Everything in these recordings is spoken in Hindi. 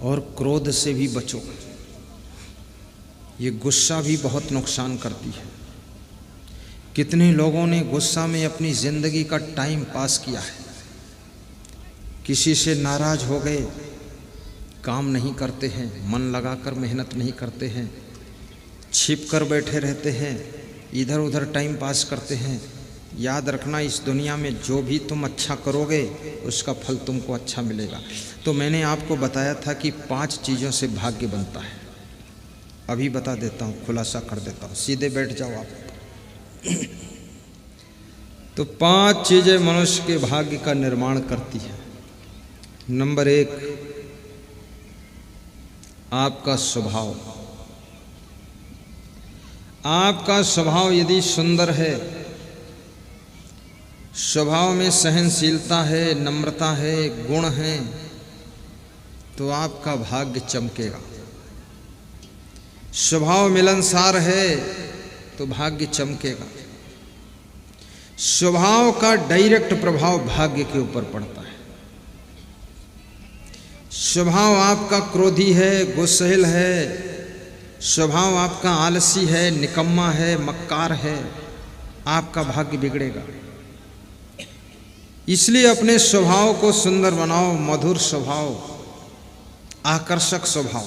और क्रोध से भी बचो। ये गुस्सा भी बहुत नुकसान करती है। कितने लोगों ने गुस्सा में अपनी ज़िंदगी का टाइम पास किया है। किसी से नाराज़ हो गए, काम नहीं करते हैं, मन लगाकर मेहनत नहीं करते हैं, छिप कर बैठे रहते हैं, इधर उधर टाइम पास करते हैं। याद रखना, इस दुनिया में जो भी तुम अच्छा करोगे उसका फल तुमको अच्छा मिलेगा। तो मैंने आपको बताया था कि 5 चीज़ों से भाग्य बनता है। अभी बता देता हूँ, खुलासा कर देता हूँ, सीधे बैठ जाओ आप। तो 5 चीज़ें मनुष्य के भाग्य का निर्माण करती है। नंबर 1, आपका स्वभाव। आपका स्वभाव यदि सुंदर है, स्वभाव में सहनशीलता है, नम्रता है, गुण है, तो आपका भाग्य चमकेगा। स्वभाव मिलनसार है तो भाग्य चमकेगा। स्वभाव का डायरेक्ट प्रभाव भाग्य के ऊपर पड़ता है। स्वभाव आपका क्रोधी है, गुस्सैल है, स्वभाव आपका आलसी है, निकम्मा है, मक्कार है, आपका भाग्य बिगड़ेगा। इसलिए अपने स्वभाव को सुंदर बनाओ। मधुर स्वभाव, आकर्षक स्वभाव,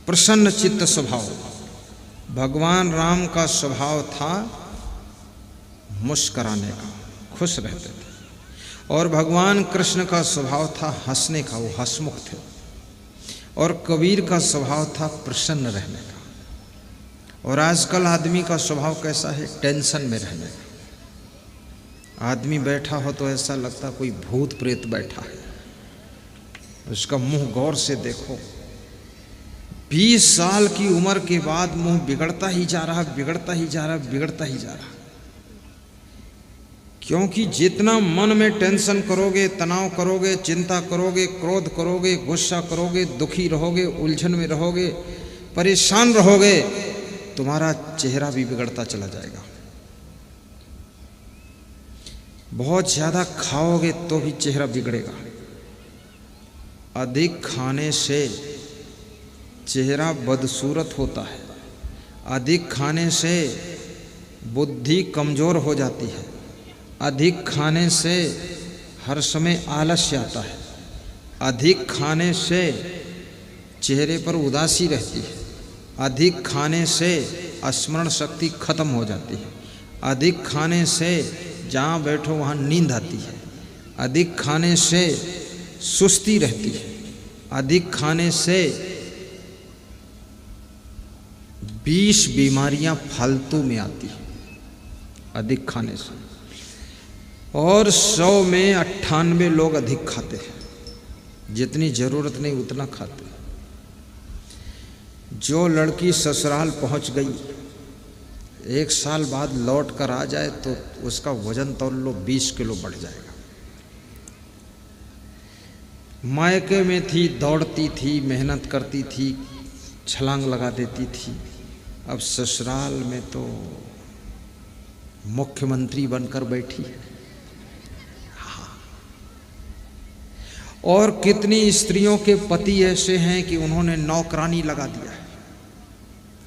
प्रसन्न चित्त स्वभाव। भगवान राम का स्वभाव था मुस्कुराने का, खुश रहते थे। और भगवान कृष्ण का स्वभाव था हंसने का, वो हंसमुख थे। और कबीर का स्वभाव था प्रसन्न रहने का। और आजकल आदमी का स्वभाव कैसा है? टेंशन में रहने का। आदमी बैठा हो तो ऐसा लगता कोई भूत प्रेत बैठा है। उसका मुंह गौर से देखो, 20 साल की उम्र के बाद मुंह बिगड़ता ही जा रहा, बिगड़ता ही जा रहा, बिगड़ता ही जा रहा। क्योंकि जितना मन में टेंशन करोगे, तनाव करोगे, चिंता करोगे, क्रोध करोगे, गुस्सा करोगे, दुखी रहोगे, उलझन में रहोगे, परेशान रहोगे, तुम्हारा चेहरा भी बिगड़ता चला जाएगा। बहुत ज़्यादा खाओगे तो भी चेहरा बिगड़ेगा। अधिक खाने से चेहरा बदसूरत होता है। अधिक खाने से बुद्धि कमज़ोर हो जाती है। अधिक खाने से हर समय आलस्य आता है। अधिक खाने से चेहरे पर उदासी रहती है। अधिक खाने से स्मरण शक्ति खत्म हो जाती है। अधिक खाने से जहाँ बैठो वहाँ नींद आती है। अधिक खाने से सुस्ती रहती है। अधिक खाने से 20 बीमारियां फालतू में आती है अधिक खाने से। और 100 में 98 लोग अधिक खाते हैं। जितनी ज़रूरत नहीं उतना खाते हैं। जो लड़की ससुराल पहुंच गई, 1 साल बाद लौट कर आ जाए तो उसका वजन तौल लो 20 किलो बढ़ जाएगा। मायके में थी, दौड़ती थी, मेहनत करती थी, छलांग लगा देती थी। अब ससुराल में तो मुख्यमंत्री बनकर बैठी है। और कितनी स्त्रियों के पति ऐसे हैं कि उन्होंने नौकरानी लगा दिया है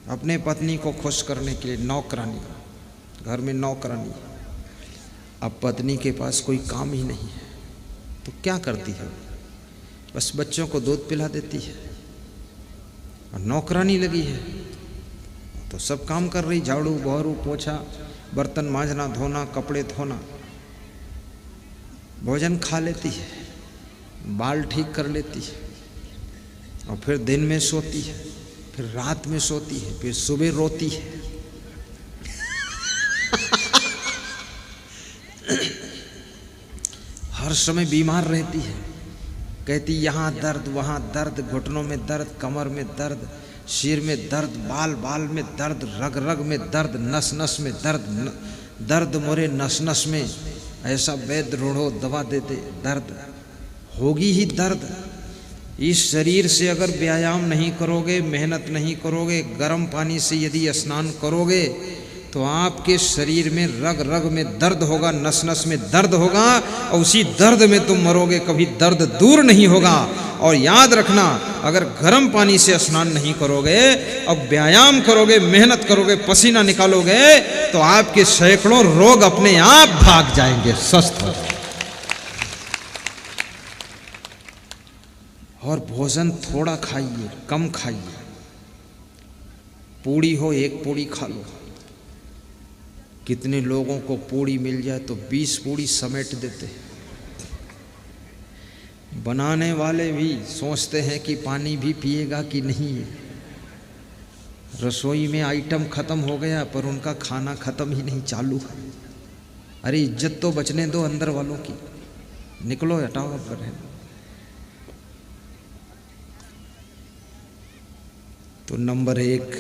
अपने पत्नी को खुश करने के लिए। नौकरानी, घर में नौकरानी। अब पत्नी के पास कोई काम ही नहीं है तो क्या करती है? बस बच्चों को दूध पिला देती है। और नौकरानी लगी है तो सब काम कर रही, झाड़ू, बहरू, पोछा, बर्तन मांजना, धोना, कपड़े धोना, भोजन खा लेती है, बाल ठीक कर लेती है, और फिर दिन में सोती है, फिर रात में सोती है, फिर सुबह रोती है। हर समय बीमार रहती है। कहती यहाँ दर्द, वहाँ दर्द, घुटनों में दर्द, कमर में दर्द, सिर में दर्द, बाल बाल में दर्द, रग रग में दर्द, नस नस में दर्द, दर्द मोरे नस नस में। ऐसा वैद्य ढूंढो, दवा दे दे, दर्द होगी ही दर्द। इस शरीर से अगर व्यायाम नहीं करोगे, मेहनत नहीं करोगे, गर्म पानी से यदि स्नान करोगे तो आपके शरीर में रग रग में दर्द होगा, नस नस में दर्द होगा, और उसी दर्द में तुम मरोगे। कभी दर्द दूर नहीं होगा। और याद रखना, अगर गर्म पानी से स्नान नहीं करोगे, अब व्यायाम करोगे, मेहनत करोगे, पसीना निकालोगे, तो आपके सैकड़ों रोग अपने आप भाग जाएंगे, स्वस्थ हो जाएंगे। और भोजन थोड़ा खाइए, कम खाइए। पूड़ी हो, एक पूड़ी खा लो। कितने लोगों को पूड़ी मिल जाए तो 20 पूड़ी समेट देते हैं। बनाने वाले भी सोचते हैं कि पानी भी पिएगा कि नहीं। रसोई में आइटम खत्म हो गया पर उनका खाना खत्म ही नहीं, चालू है। अरे इज्जत तो बचने दो अंदर वालों की, निकलो, हटाओ अब कर। तो नंबर 1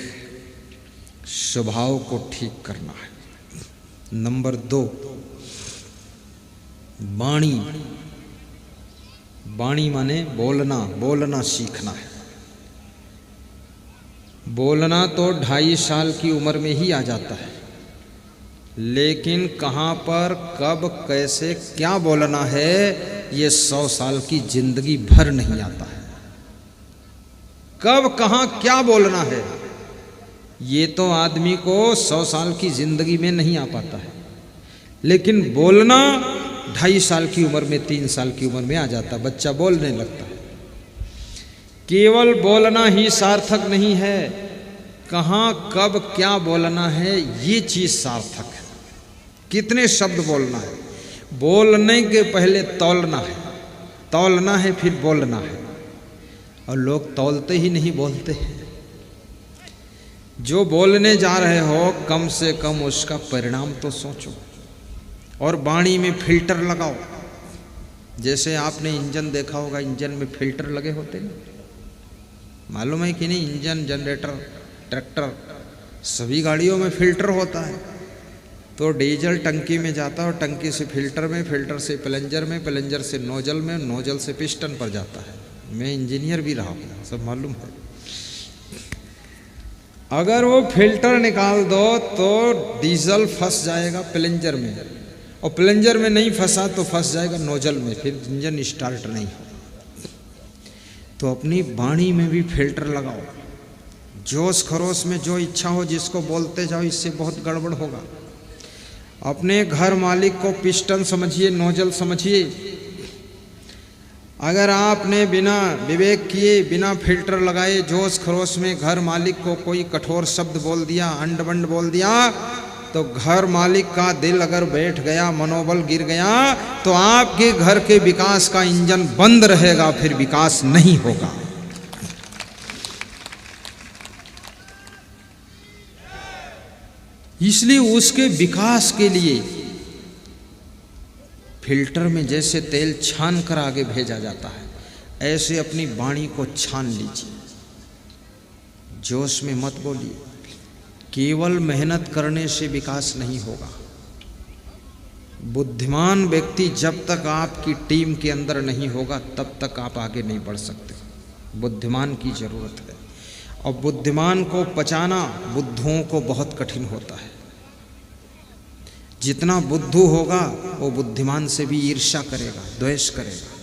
स्वभाव को ठीक करना है। नंबर 2 वाणी, वाणी माने बोलना, बोलना सीखना है। बोलना तो 2.5 साल की उम्र में ही आ जाता है, लेकिन कहाँ पर, कब, कैसे, क्या बोलना है, ये 100 साल की जिंदगी भर नहीं आता है। कब, कहाँ, क्या बोलना है, ये तो आदमी को 100 साल की जिंदगी में नहीं आ पाता है, लेकिन बोलना 2.5 साल की उम्र में, 3 साल की उम्र में आ जाता, बच्चा बोलने लगता है। केवल बोलना ही सार्थक नहीं है, कहाँ, कब, क्या बोलना है, ये चीज सार्थक है। कितने शब्द बोलना है, बोलने के पहले तौलना है, तौलना है फिर बोलना है। और लोग तौलते ही नहीं, बोलते हैं। जो बोलने जा रहे हो कम से कम उसका परिणाम तो सोचो। और वाणी में फिल्टर लगाओ। जैसे आपने इंजन देखा होगा, इंजन में फिल्टर लगे होते हैं, मालूम है कि नहीं? इंजन, जनरेटर, ट्रैक्टर, सभी गाड़ियों में फिल्टर होता है। तो डीजल टंकी में जाता है और टंकी से फिल्टर में, फिल्टर से प्लंजर में, प्लंजर से नोजल में, नोजल से पिस्टन पर जाता है। मैं इंजीनियर भी रहा हूँ, सब मालूम है। अगर वो फिल्टर निकाल दो तो डीजल फंस जाएगा प्लंजर में, और प्लंजर में नहीं फंसा तो फंस जाएगा नोजल में, फिर इंजन स्टार्ट नहीं होगा। तो अपनी वाणी में भी फिल्टर लगाओ। जोश खरोश में जो इच्छा हो जिसको बोलते जाओ, इससे बहुत गड़बड़ होगा। अपने घर मालिक को पिस्टन समझिए, नोजल समझिए। अगर आपने बिना विवेक किए, बिना फिल्टर लगाए, जोश खरोश में घर मालिक को कोई कठोर शब्द बोल दिया, अंड बंड बोल दिया, तो घर मालिक का दिल अगर बैठ गया, मनोबल गिर गया, तो आपके घर के विकास का इंजन बंद रहेगा, फिर विकास नहीं होगा। इसलिए उसके विकास के लिए फिल्टर में जैसे तेल छान कर आगे भेजा जाता है, ऐसे अपनी वाणी को छान लीजिए। जोश में मत बोलिए। केवल मेहनत करने से विकास नहीं होगा। बुद्धिमान व्यक्ति जब तक आपकी टीम के अंदर नहीं होगा तब तक आप आगे नहीं बढ़ सकते। बुद्धिमान की जरूरत है, और बुद्धिमान को पचाना बुद्धुओं को बहुत कठिन होता है। जितना बुद्धू होगा वो बुद्धिमान से भी ईर्ष्या करेगा, द्वेष करेगा।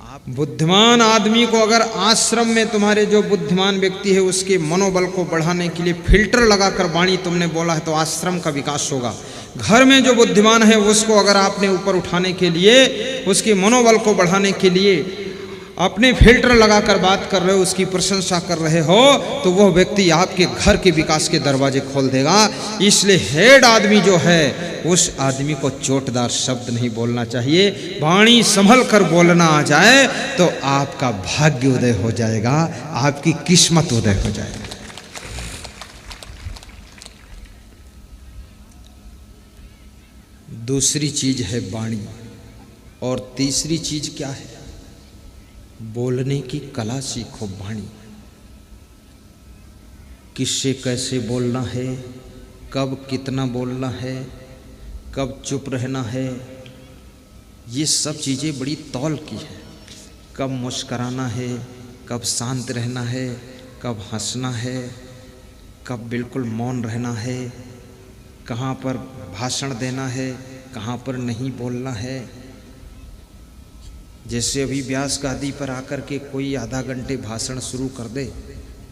आप बुद्धिमान आदमी को अगर आश्रम में तुम्हारे जो बुद्धिमान व्यक्ति है उसके मनोबल को बढ़ाने के लिए फिल्टर लगाकर वाणी तुमने बोला है तो आश्रम का विकास होगा। घर में जो बुद्धिमान है उसको अगर आपने ऊपर उठाने के लिए, उसके मनोबल को बढ़ाने के लिए अपने फिल्टर लगाकर बात कर रहे हो, उसकी प्रशंसा कर रहे हो, तो वह व्यक्ति आपके घर के विकास के दरवाजे खोल देगा। इसलिए हेड आदमी जो है उस आदमी को चोटदार शब्द नहीं बोलना चाहिए। वाणी संभल कर बोलना आ जाए तो आपका भाग्य उदय हो जाएगा, आपकी किस्मत उदय हो जाएगी। दूसरी चीज है वाणी, और तीसरी चीज क्या है? बोलने की कला सीखो। वाणी, किससे कैसे बोलना है, कब कितना बोलना है, कब चुप रहना है, ये सब चीज़ें बड़ी तौल की है। कब मुस्कराना है, कब शांत रहना है, कब हंसना है, कब बिल्कुल मौन रहना है, कहाँ पर भाषण देना है, कहाँ पर नहीं बोलना है। जैसे अभी व्यास गादी पर आकर के कोई आधा घंटे भाषण शुरू कर दे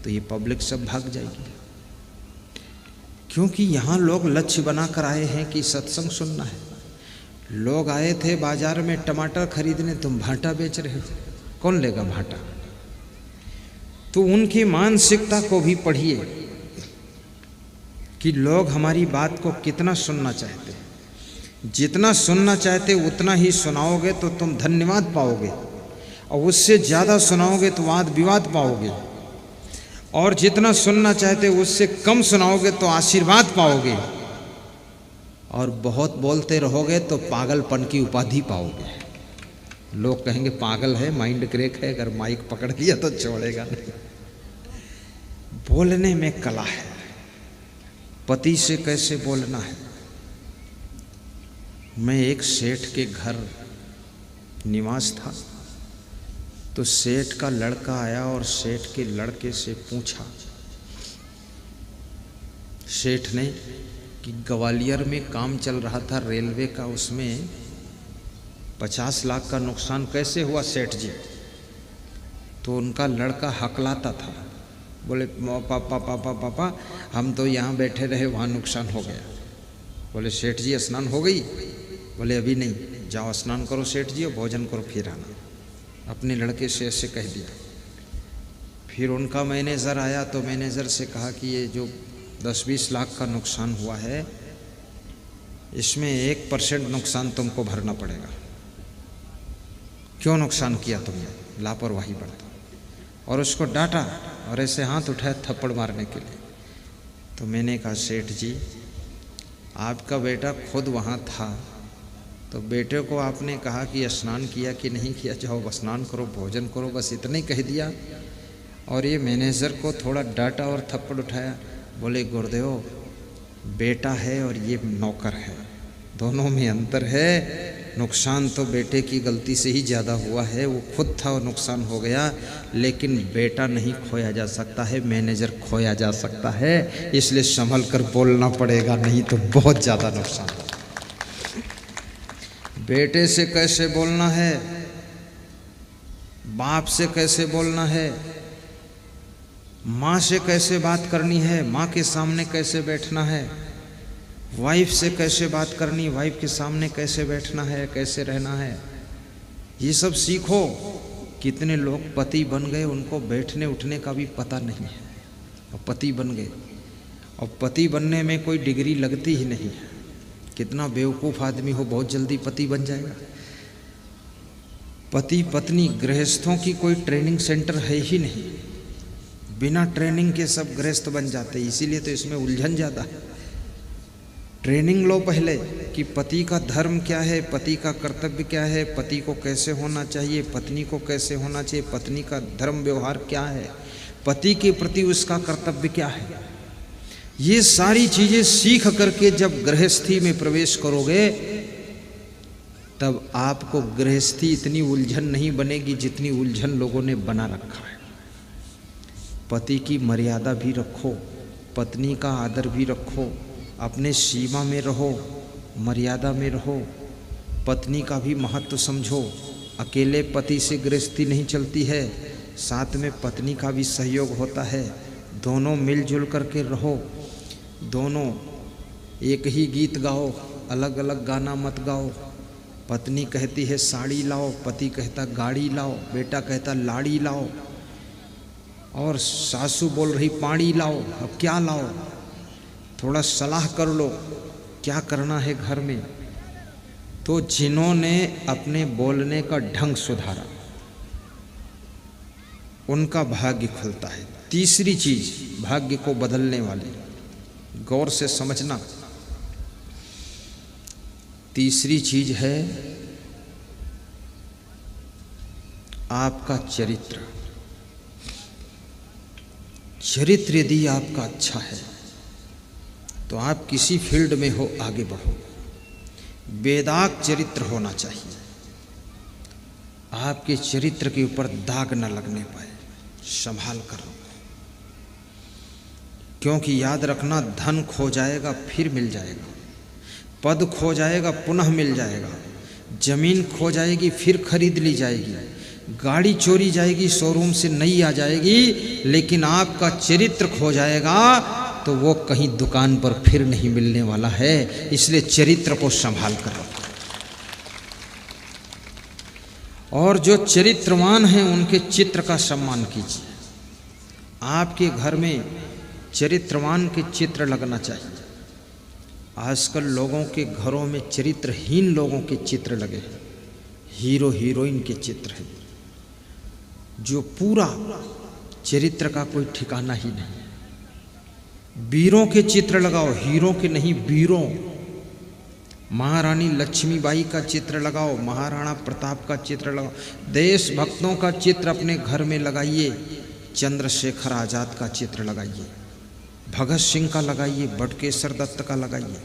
तो ये पब्लिक सब भाग जाएगी, क्योंकि यहाँ लोग लक्ष्य बनाकर आए हैं कि सत्संग सुनना है। लोग आए थे बाजार में टमाटर खरीदने, तुम भाटा बेच रहे हो, कौन लेगा भाटा? तो उनकी मानसिकता को भी पढ़िए कि लोग हमारी बात को कितना सुनना चाहते हैं। जितना सुनना चाहते उतना ही सुनाओगे तो तुम धन्यवाद पाओगे, और उससे ज़्यादा सुनाओगे तो वाद विवाद पाओगे, और जितना सुनना चाहते उससे कम सुनाओगे तो आशीर्वाद पाओगे, और बहुत बोलते रहोगे तो पागलपन की उपाधि पाओगे। लोग कहेंगे पागल है, माइंड क्रेक है, अगर माइक पकड़ लिया तो छोड़ेगा नहीं। बोलने में कला है। पति से कैसे बोलना है। मैं एक सेठ के घर निवास था, तो सेठ का लड़का आया और सेठ के लड़के से पूछा, सेठ ने, कि ग्वालियर में काम चल रहा था रेलवे का, उसमें 50 लाख का नुकसान कैसे हुआ सेठ जी? तो उनका लड़का हकलाता था, बोले पापा पापा पापा हम तो यहाँ बैठे रहे, वहाँ नुकसान हो गया। बोले सेठ जी स्नान हो गई? बोले अभी नहीं, जाओ स्नान करो सेठ जी और भोजन करो फिर आना। अपने लड़के से ऐसे कह दिया। फिर उनका मैनेजर आया तो मैनेजर से कहा कि ये जो 10-20 लाख का नुकसान हुआ है, इसमें 1% नुकसान तुमको भरना पड़ेगा। क्यों नुकसान किया तुमने? लापरवाही बरता। और उसको डांटा और ऐसे हाथ उठाया थप्पड़ मारने के लिए। तो मैंने कहा सेठ जी, आपका बेटा खुद वहाँ था, तो बेटे को आपने कहा कि स्नान किया कि नहीं किया, जाओ स्नान करो भोजन करो, बस इतना ही कह दिया, और ये मैनेजर को थोड़ा डांटा और थप्पड़ उठाया। बोले गुरुदेव, बेटा है और ये नौकर है, दोनों में अंतर है। नुकसान तो बेटे की गलती से ही ज़्यादा हुआ है, वो खुद था और नुकसान हो गया, लेकिन बेटा नहीं खोया जा सकता है, मैनेजर खोया जा सकता है। इसलिए संभल कर बोलना पड़ेगा, नहीं तो बहुत ज़्यादा नुकसान। बेटे से कैसे बोलना है, बाप से कैसे बोलना है, माँ से कैसे बात करनी है, माँ के सामने कैसे बैठना है, वाइफ से कैसे बात करनी, वाइफ के सामने कैसे बैठना है, कैसे रहना है, ये सब सीखो। कितने लोग पति बन गए, उनको बैठने उठने का भी पता नहीं है, और पति बन गए। और पति बनने में कोई डिग्री लगती ही नहीं है। कितना बेवकूफ़ आदमी हो, बहुत जल्दी पति बन जाएगा। पति पत्नी गृहस्थों की कोई ट्रेनिंग सेंटर है ही नहीं, बिना ट्रेनिंग के सब गृहस्थ बन जाते, इसीलिए तो इसमें उलझन ज़्यादा है। ट्रेनिंग लो पहले कि पति का धर्म क्या है, पति का कर्तव्य क्या है, पति को कैसे होना चाहिए, पत्नी को कैसे होना चाहिए, पत्नी का धर्म व्यवहार क्या है, पति के प्रति उसका कर्तव्य क्या है। ये सारी चीज़ें सीख करके जब गृहस्थी में प्रवेश करोगे, तब आपको गृहस्थी इतनी उलझन नहीं बनेगी जितनी उलझन लोगों ने बना रखा है। पति की मर्यादा भी रखो, पत्नी का आदर भी रखो, अपने सीमा में रहो, मर्यादा में रहो, पत्नी का भी महत्व समझो। अकेले पति से गृहस्थी नहीं चलती है, साथ में पत्नी का भी सहयोग होता है। दोनों मिलजुल करके रहो, दोनों एक ही गीत गाओ, अलग अलग गाना मत गाओ। पत्नी कहती है साड़ी लाओ, पति कहता गाड़ी लाओ, बेटा कहता लाड़ी लाओ, और सासू बोल रही पानी लाओ। अब क्या लाओ? थोड़ा सलाह कर लो क्या करना है घर में। तो जिन्होंने अपने बोलने का ढंग सुधारा, उनका भाग्य खुलता है। तीसरी चीज भाग्य को बदलने वाली, गौर से समझना, तीसरी चीज है आपका चरित्र। चरित्र यदि आपका अच्छा है तो आप किसी फील्ड में हो आगे बढ़ो। बेदाग चरित्र होना चाहिए, आपके चरित्र के ऊपर दाग न लगने पाए, संभाल कर रखो। क्योंकि याद रखना, धन खो जाएगा फिर मिल जाएगा, पद खो जाएगा पुनः मिल जाएगा, जमीन खो जाएगी फिर खरीद ली जाएगी, गाड़ी चोरी जाएगी शोरूम से नई आ जाएगी, लेकिन आपका चरित्र खो जाएगा तो वो कहीं दुकान पर फिर नहीं मिलने वाला है। इसलिए चरित्र को संभाल कर रखो। और जो चरित्रवान हैं उनके चित्र का सम्मान कीजिए। आपके घर में चरित्रवान के चित्र लगना चाहिए। आजकल लोगों के घरों में चरित्रहीन लोगों के चित्र लगे हैं, हीरो हीरोइन के चित्र हैं, जो पूरा चरित्र का कोई ठिकाना ही नहीं। वीरों के चित्र लगाओ, हीरो के नहीं, वीरों। महारानी लक्ष्मीबाई का चित्र लगाओ, महाराणा प्रताप का चित्र लगाओ, देशभक्तों का चित्र अपने घर में लगाइए, चंद्रशेखर आज़ाद का चित्र लगाइए, भगत सिंह का लगाइए, बटुकेश्वर दत्त का लगाइए।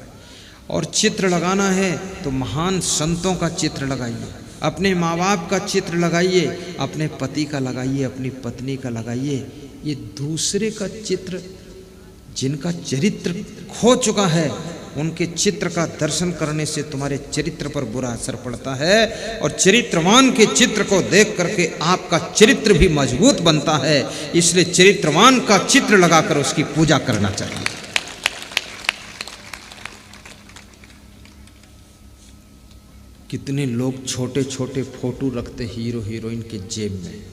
और चित्र लगाना है तो महान संतों का चित्र लगाइए, अपने माँ बाप का चित्र लगाइए, अपने पति का लगाइए, अपनी पत्नी का लगाइए। ये दूसरे का चित्र, जिनका चरित्र खो चुका है, उनके चित्र का दर्शन करने से तुम्हारे चरित्र पर बुरा असर पड़ता है। और चरित्रवान के चित्र को देख करके आपका चरित्र भी मजबूत बनता है। इसलिए चरित्रवान का चित्र लगाकर उसकी पूजा करना चाहिए। कितने लोग छोटे छोटे फोटो रखते हीरो हीरोइन के जेब में,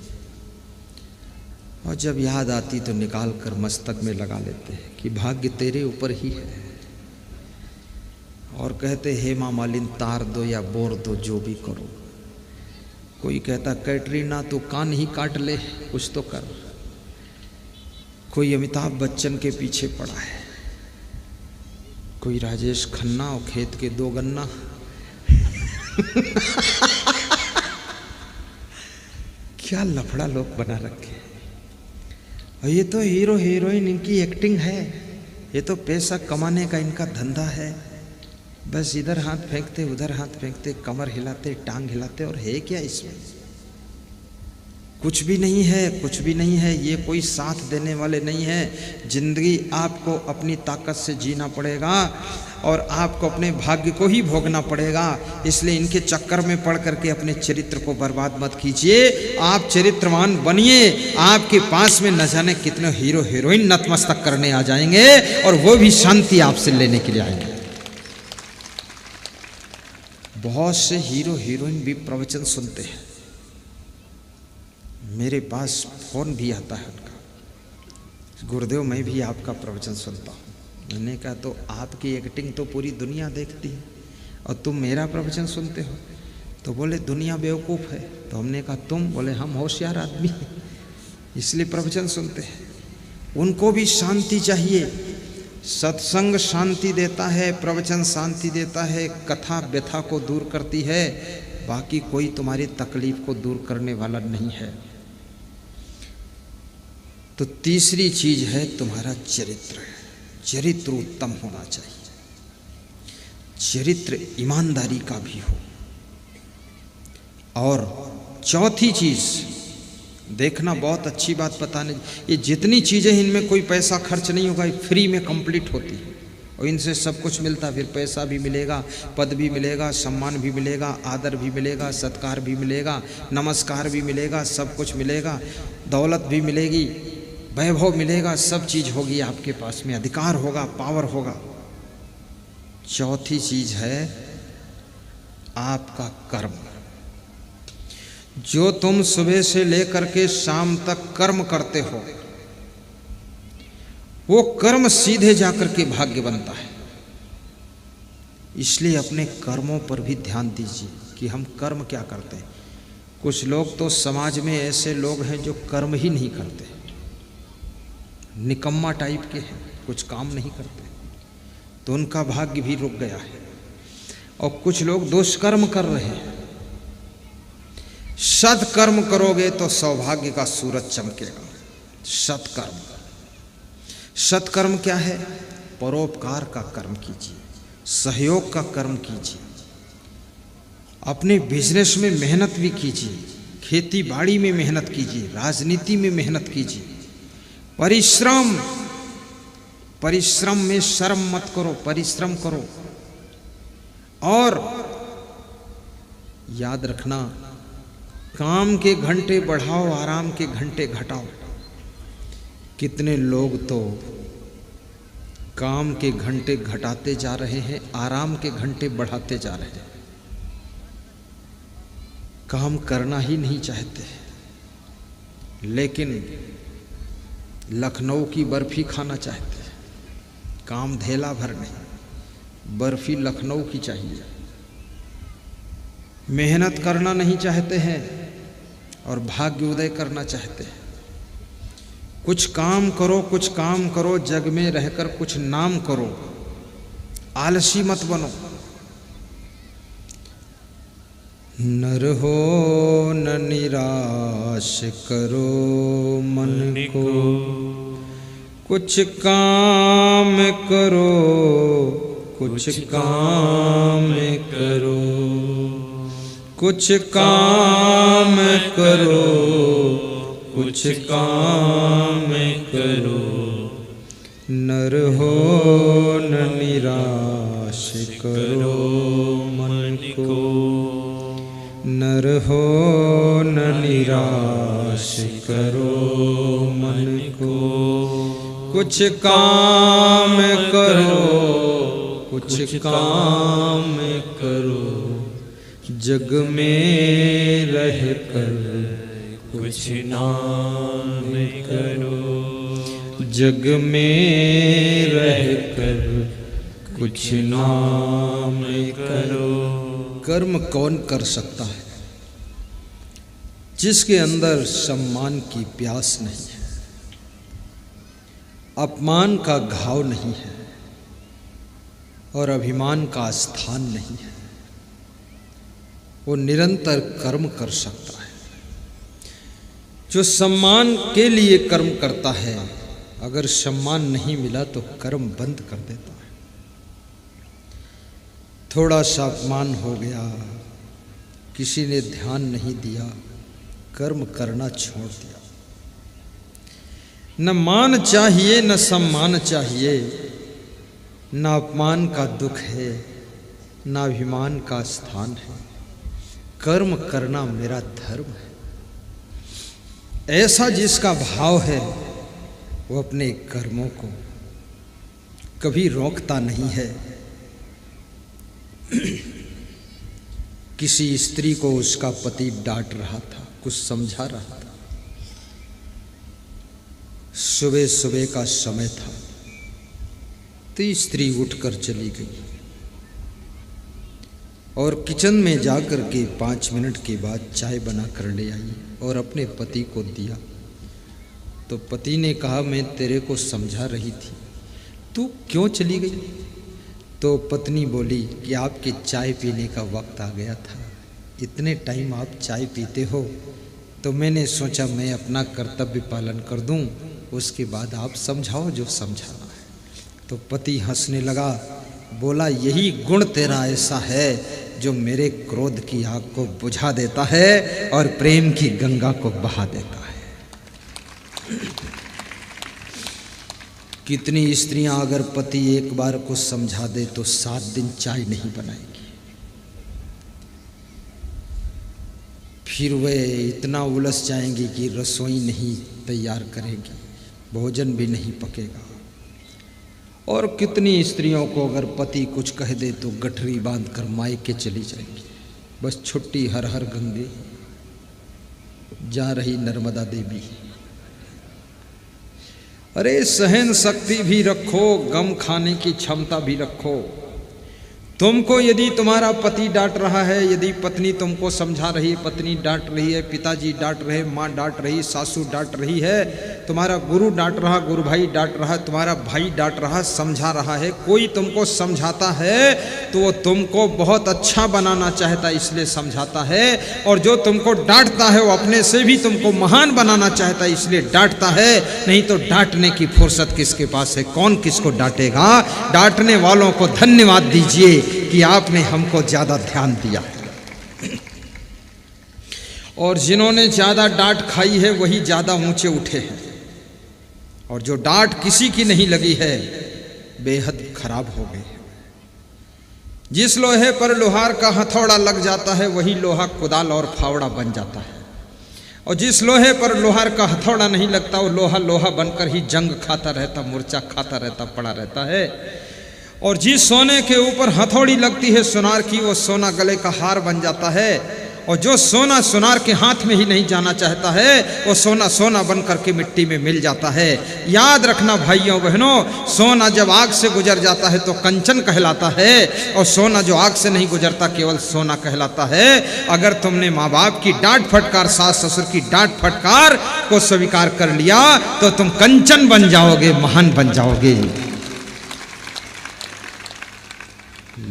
और जब याद आती तो निकाल कर मस्तक में लगा लेते हैं कि भाग्य तेरे ऊपर ही है। और कहते हेमा मालिनी तार दो या बोर दो, जो भी करो। कोई कहता कैटरीना तू कान ही काट ले, कुछ तो कर। कोई अमिताभ बच्चन के पीछे पड़ा है, कोई राजेश खन्ना और खेत के 2 गन्ना। क्या लफड़ा लोग बना रखे हैं। और ये तो हीरो हीरोइन, इनकी एक्टिंग है, ये तो पैसा कमाने का इनका धंधा है। बस इधर हाथ फेंकते उधर हाथ फेंकते, कमर हिलाते टांग हिलाते, और है क्या इसमें? कुछ भी नहीं है, कुछ भी नहीं है। ये कोई साथ देने वाले नहीं है। जिंदगी आपको अपनी ताकत से जीना पड़ेगा और आपको अपने भाग्य को ही भोगना पड़ेगा। इसलिए इनके चक्कर में पड़ करके अपने चरित्र को बर्बाद मत कीजिए। आप चरित्रवान बनिए। आपके पास में न जाने कितने हीरो हीरोइन नतमस्तक करने आ जाएंगे, और वो भी शांति आपसे लेने के लिए आएंगे। बहुत से हीरो हीरोइन भी प्रवचन सुनते हैं, मेरे पास फोन भी आता है उनका, गुरुदेव मैं भी आपका प्रवचन सुनता हूँ। मैंने कहा तो आपकी एक्टिंग तो पूरी दुनिया देखती है और तुम मेरा प्रवचन सुनते हो? तो बोले दुनिया बेवकूफ़ है। तो हमने कहा तुम? बोले हम होशियार आदमी इसलिए प्रवचन सुनते हैं। उनको भी शांति चाहिए। सत्संग शांति देता है, प्रवचन शांति देता है, कथा व्यथा को दूर करती है, बाकी कोई तुम्हारी तकलीफ को दूर करने वाला नहीं है। तो तीसरी चीज है तुम्हारा चरित्र। चरित्र उत्तम होना चाहिए, चरित्र ईमानदारी का भी हो। और चौथी चीज देखना, बहुत अच्छी बात बताने, ये जितनी चीज़ें इनमें कोई पैसा खर्च नहीं होगा, फ्री में कंप्लीट होती है और इनसे सब कुछ मिलता। फिर पैसा भी मिलेगा, पद भी मिलेगा, सम्मान भी मिलेगा, आदर भी मिलेगा, सत्कार भी मिलेगा, नमस्कार भी मिलेगा, सब कुछ मिलेगा, दौलत भी मिलेगी, वैभव मिलेगा, सब चीज़ होगी आपके पास में, अधिकार होगा, पावर होगा। चौथी चीज़ है आपका कर्म। जो तुम सुबह से लेकर के शाम तक कर्म करते हो, वो कर्म सीधे जाकर के भाग्य बनता है। इसलिए अपने कर्मों पर भी ध्यान दीजिए कि हम कर्म क्या करते हैं। कुछ लोग तो समाज में ऐसे लोग हैं जो कर्म ही नहीं करते, निकम्मा टाइप के हैं, कुछ काम नहीं करते, तो उनका भाग्य भी रुक गया है। और कुछ लोग दुष्कर्म कर रहे हैं। सत्कर्म करोगे तो सौभाग्य का सूरज चमकेगा। सत्कर्म, सत्कर्म क्या है? परोपकार का कर्म कीजिए, सहयोग का कर्म कीजिए, अपने बिजनेस में मेहनत भी कीजिए, खेती बाड़ी में मेहनत कीजिए, राजनीति में मेहनत कीजिए। परिश्रम, परिश्रम में शर्म मत करो, परिश्रम करो। और याद रखना, काम के घंटे बढ़ाओ, आराम के घंटे घटाओ। कितने लोग तो काम के घंटे घटाते जा रहे हैं, आराम के घंटे बढ़ाते जा रहे हैं। काम करना ही नहीं चाहते, लेकिन लखनऊ की बर्फी खाना चाहते हैं। काम धेला भर नहीं, बर्फी लखनऊ की चाहिए। मेहनत करना नहीं चाहते हैं और भाग्य उदय करना चाहते हैं। कुछ काम करो, कुछ काम करो, जग में रहकर कुछ नाम करो, आलसी मत बनो। नर हो न निराश करो मन को, कुछ काम करो, कुछ काम करो, कुछ काम करो, कुछ काम करो। नर हो न निराश करो मन को, नर हो न निराश करो मन को। कुछ काम करो, कुछ काम करो, जग में रह कर कुछ नाम करो, जग में रह कर कुछ नाम करो। कर्म कौन कर सकता है? जिसके अंदर सम्मान की प्यास नहीं है, अपमान का घाव नहीं है और अभिमान का स्थान नहीं है, वो निरंतर कर्म कर सकता है। जो सम्मान के लिए कर्म करता है, अगर सम्मान नहीं मिला तो कर्म बंद कर देता है। थोड़ा सा अपमान हो गया, किसी ने ध्यान नहीं दिया, कर्म करना छोड़ दिया। न मान चाहिए, न सम्मान चाहिए, न अपमान का दुख है, न अभिमान का स्थान है। कर्म करना मेरा धर्म है। ऐसा जिसका भाव है, वो अपने कर्मों को कभी रोकता नहीं है। किसी स्त्री को उसका पति डांट रहा था, कुछ समझा रहा था। सुबह सुबह का समय था, तो स्त्री उठकर चली गई और किचन में जाकर के 5 मिनट के बाद चाय बना कर ले आई और अपने पति को दिया। तो पति ने कहा, मैं तेरे को समझा रही थी, तू क्यों चली गई? तो पत्नी बोली कि आपके चाय पीने का वक्त आ गया था, इतने टाइम आप चाय पीते हो, तो मैंने सोचा मैं अपना कर्तव्य पालन कर दूं, उसके बाद आप समझाओ जो समझाना है। तो पति हंसने लगा, बोला, यही गुण तेरा ऐसा है जो मेरे क्रोध की आग को बुझा देता है और प्रेम की गंगा को बहा देता है। कितनी स्त्रियां अगर पति एक बार को समझा दे तो 7 दिन चाय नहीं बनाएगी। फिर वे इतना उलझ जाएंगी कि रसोई नहीं तैयार करेगी, भोजन भी नहीं पकेगा। और कितनी स्त्रियों को अगर पति कुछ कह दे तो गठरी बांध कर मायके चली जाएगी। बस छुट्टी हर हर गंगे, जा रही नर्मदा देवी। अरे सहन शक्ति भी रखो, गम खाने की क्षमता भी रखो। तुमको यदि तुम्हारा पति डांट रहा है, यदि पत्नी तुमको समझा रही है, पत्नी डांट रही है, पिताजी डांट रहे, माँ डांट रही, सासू डांट रही है, तुम्हारा गुरु डांट रहा, गुरु भाई डांट रहा, तुम्हारा भाई डांट रहा, समझा रहा है, कोई तुमको समझाता है तो वो तुमको बहुत अच्छा बनाना चाहता है इसलिए समझाता है। और जो तुमको डांटता है वो अपने से भी तुमको महान बनाना चाहता है इसलिए डांटता है। नहीं तो डांटने की फुर्सत किसके पास है? कौन किसको डांटेगा? डांटने वालों को धन्यवाद दीजिए कि आपने हमको ज्यादा ध्यान दिया। और जिन्होंने ज्यादा डांट खाई है वही ज्यादा ऊंचे उठे हैं, और जो डांट किसी की नहीं लगी है बेहद खराब हो गए। जिस लोहे पर लोहार का हथौड़ा लग जाता है वही लोहा कुदाल और फावड़ा बन जाता है, और जिस लोहे पर लोहार का हथौड़ा नहीं लगता वो लोहा लोहा बनकर ही जंग खाता रहता, मूर्छा खाता रहता, पड़ा रहता है। और जिस सोने के ऊपर हथौड़ी लगती है सुनार की, वो सोना गले का हार बन जाता है। और जो सोना सुनार के हाथ में ही नहीं जाना चाहता है वो सोना सोना बन करके मिट्टी में मिल जाता है। याद रखना भाइयों बहनों, सोना जब आग से गुजर जाता है तो कंचन कहलाता है, और सोना जो आग से नहीं गुजरता केवल सोना कहलाता है। अगर तुमने माँ बाप की डांट फटकार, सास ससुर की डांट फटकार को स्वीकार कर लिया तो तुम कंचन बन जाओगे, महान बन जाओगे।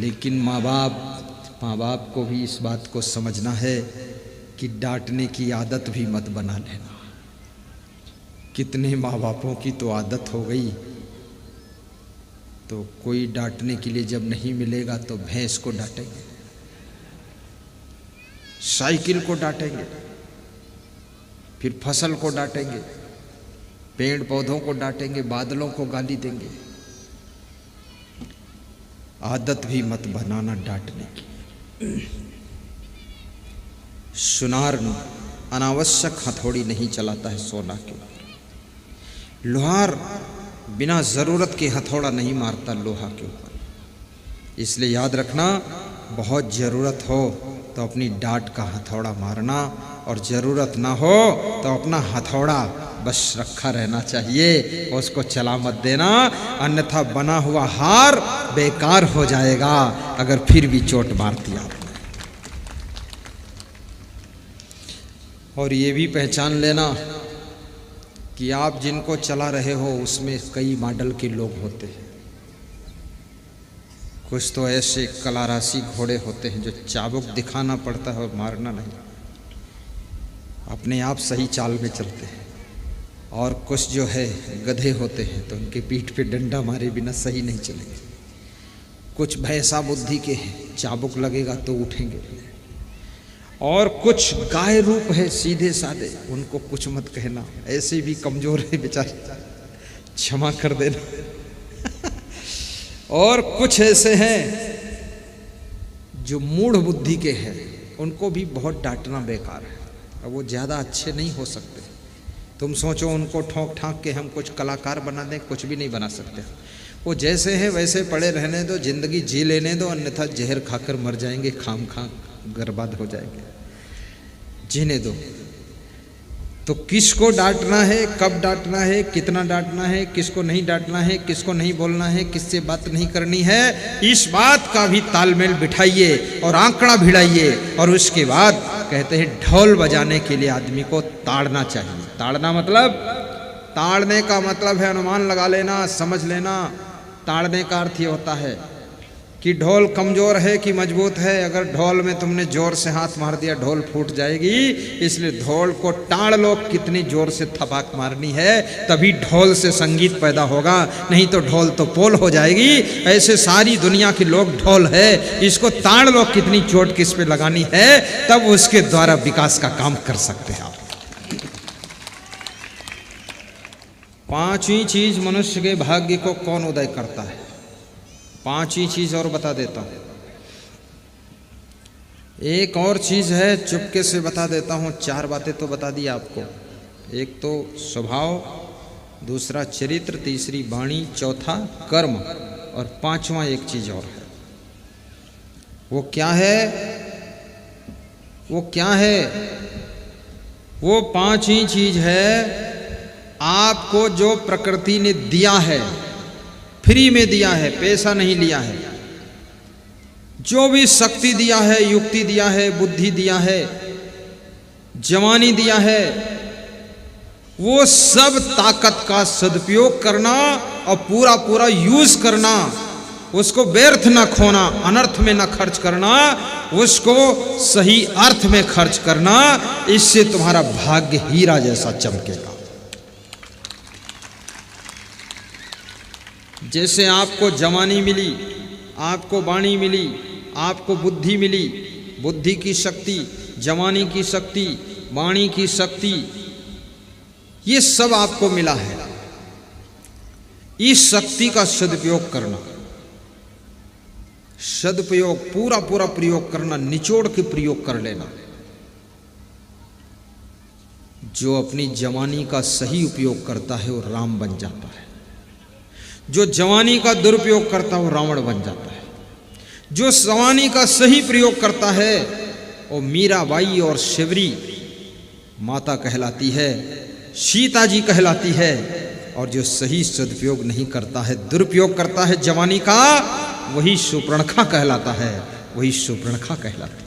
लेकिन माँ बाप को भी इस बात को समझना है कि डांटने की आदत भी मत बना लेना। कितने माँ बापों की तो आदत हो गई, तो कोई डांटने के लिए जब नहीं मिलेगा तो भैंस को डांटेंगे, साइकिल को डांटेंगे, फिर फसल को डांटेंगे, पेड़ पौधों को डांटेंगे, बादलों को गाली देंगे। आदत भी मत बनाना डांटने की। सुनार अनावश्यक हथौड़ी नहीं चलाता है सोना के ऊपर। लोहार बिना जरूरत के हथौड़ा नहीं मारता लोहा के ऊपर। इसलिए याद रखना, बहुत जरूरत हो तो अपनी डांट का हथौड़ा मारना, और जरूरत ना हो तो अपना हथौड़ा बस रखा रहना चाहिए, उसको चला मत देना, अन्यथा बना हुआ हार बेकार हो जाएगा अगर फिर भी चोट मारती आपने। और ये भी पहचान लेना कि आप जिनको चला रहे हो उसमें कई मॉडल के लोग होते हैं। कुछ तो ऐसे कलारासी घोड़े होते हैं जो चाबुक दिखाना पड़ता है और मारना नहीं, अपने आप सही चाल में चलते हैं। और कुछ जो है गधे होते हैं तो उनके पीठ पे डंडा मारे बिना सही नहीं चलेंगे। कुछ भैंसा बुद्धि के हैं, चाबुक लगेगा तो उठेंगे। और कुछ गाय रूप है सीधे साधे, उनको कुछ मत कहना, ऐसे भी कमजोर है बेचारे, क्षमा कर देना। और कुछ ऐसे हैं जो मूढ़ बुद्धि के हैं, उनको भी बहुत डांटना बेकार है। अब वो ज़्यादा अच्छे नहीं हो सकते। तुम सोचो उनको ठोक ठाक के हम कुछ कलाकार बना दें, कुछ भी नहीं बना सकते। वो जैसे हैं वैसे पड़े रहने दो, जिंदगी जी लेने दो, अन्यथा जहर खाकर मर जाएंगे, खाम बर्बाद हो जाएंगे। जीने दो। तो किसको डांटना है, कब डांटना है, कितना डांटना है, किसको नहीं डांटना है, किसको नहीं बोलना है, किससे बात नहीं करनी है, इस बात का भी तालमेल बिठाइए और आंकड़ा भिड़ाइए। और उसके बाद कहते हैं ढोल बजाने के लिए आदमी को ताड़ना चाहिए। ताड़ना मतलब, ताड़ने का मतलब है अनुमान लगा लेना, समझ लेना। ताड़ने का अर्थ ये होता है कि ढोल कमजोर है कि मजबूत है। अगर ढोल में तुमने जोर से हाथ मार दिया ढोल फूट जाएगी, इसलिए ढोल को ताड़ लो, कितनी जोर से थपाक मारनी है, तभी ढोल से संगीत पैदा होगा, नहीं तो ढोल तो पोल हो जाएगी। ऐसे सारी दुनिया के लोग ढोल है, इसको ताड़ लो, कितनी चोट किस पे लगानी है, तब उसके द्वारा विकास का काम कर सकते हैं आप। पांचवी चीज मनुष्य के भाग्य को कौन उदय करता है, पांचवी चीज और बता देता हूं। एक और चीज है, चुपके से बता देता हूं। चार बातें तो बता दी आपको। एक तो स्वभाव, दूसरा चरित्र, तीसरी वाणी, चौथा कर्म, और पांचवा एक चीज और है। वो क्या है? वो क्या है? वो पांचवी चीज है, आपको जो प्रकृति ने दिया है, फ्री में दिया है, पैसा नहीं लिया है, जो भी शक्ति दिया है, युक्ति दिया है, बुद्धि दिया है, जवानी दिया है, वो सब ताकत का सदुपयोग करना और पूरा पूरा यूज करना, उसको व्यर्थ न खोना, अनर्थ में न खर्च करना, उसको सही अर्थ में खर्च करना। इससे तुम्हारा भाग्य हीरा जैसा चमकेगा। जैसे आपको जवानी मिली, आपको वाणी मिली, आपको बुद्धि मिली, बुद्धि की शक्ति, जवानी की शक्ति, वाणी की शक्ति, ये सब आपको मिला है। इस शक्ति का सदुपयोग करना, सदुपयोग पूरा पूरा प्रयोग करना, निचोड़ के प्रयोग कर लेना। जो अपनी जवानी का सही उपयोग करता है वो राम बन जाता है, जो जवानी का दुरुपयोग करता है वो रावण बन जाता है। जो जवानी का सही प्रयोग करता है वो मीराबाई और शिवरी माता कहलाती है, सीता जी कहलाती है। और जो सही सदुपयोग नहीं करता है, दुरुपयोग करता है जवानी का, वही शूर्पणखा कहलाता है, वही शूर्पणखा कहलाती है।